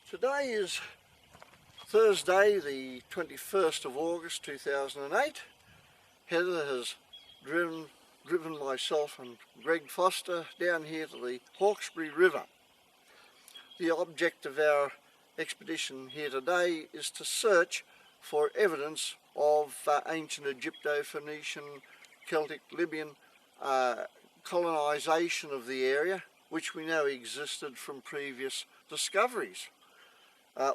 Today is Thursday, the 21st of August 2008. Heather has driven myself and Greg Foster down here to the Hawkesbury River. The object of our expedition here today is to search for evidence of ancient Egypto-Phoenician, Celtic, Libyan colonisation of the area, which we know existed from previous discoveries.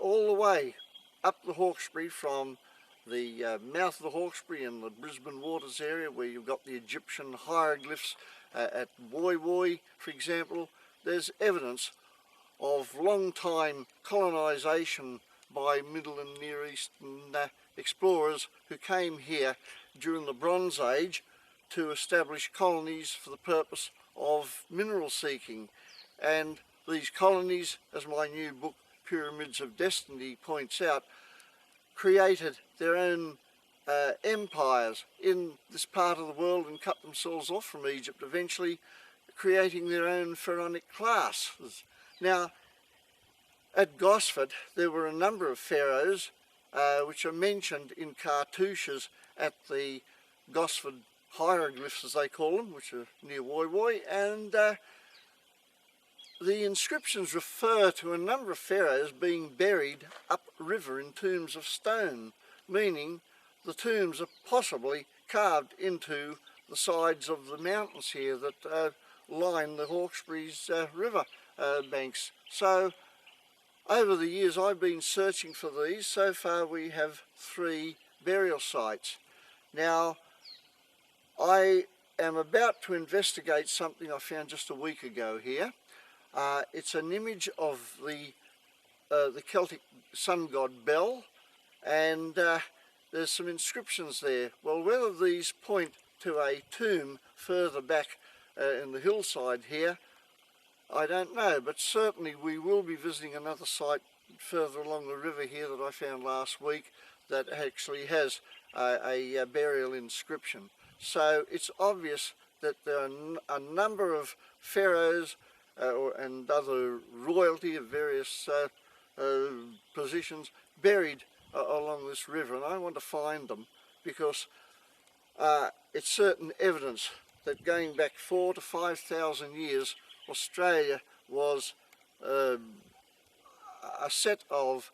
All the way up the Hawkesbury, from the mouth of the Hawkesbury in the Brisbane Waters area, where you've got the Egyptian hieroglyphs at Woy Woy, for example, there's evidence of long-time colonisation by Middle and Near Eastern explorers who came here during the Bronze Age to establish colonies for the purpose of mineral seeking. And these colonies, as my new book Pyramids of Destiny points out, created their own empires in this part of the world and cut themselves off from Egypt, eventually creating their own pharaonic classes. Now, at Gosford there were a number of pharaohs which are mentioned in cartouches at the Gosford hieroglyphs, as they call them, which are near Woy Woy, and the inscriptions refer to a number of pharaohs being buried upriver in tombs of stone, meaning the tombs are possibly carved into the sides of the mountains here that line the Hawkesbury's river banks. So over the years I've been searching for these. So far we have 3 burial sites. Now I am about to investigate something I found just a week ago here. It's an image of the Celtic sun god Bel, and there's some inscriptions there. Well, whether these point to a tomb further back in the hillside here, I don't know, but certainly we will be visiting another site further along the river here that I found last week that actually has a burial inscription. So it's obvious that there are a number of pharaohs and other royalty of various positions buried along this river, and I want to find them because it's certain evidence that going back 4,000 to 5,000 years, Australia was a set of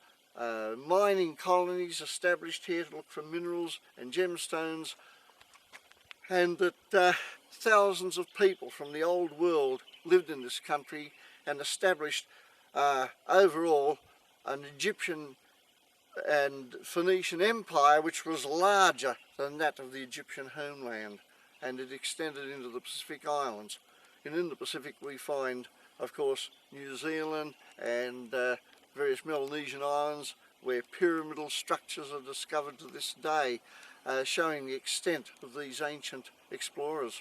mining colonies established here to look for minerals and gemstones, and that thousands of people from the old world lived in this country and established overall an Egyptian and Phoenician empire which was larger than that of the Egyptian homeland, and it extended into the Pacific Islands. And in the Pacific we find, of course, New Zealand and various Melanesian islands where pyramidal structures are discovered to this day, showing the extent of these ancient explorers.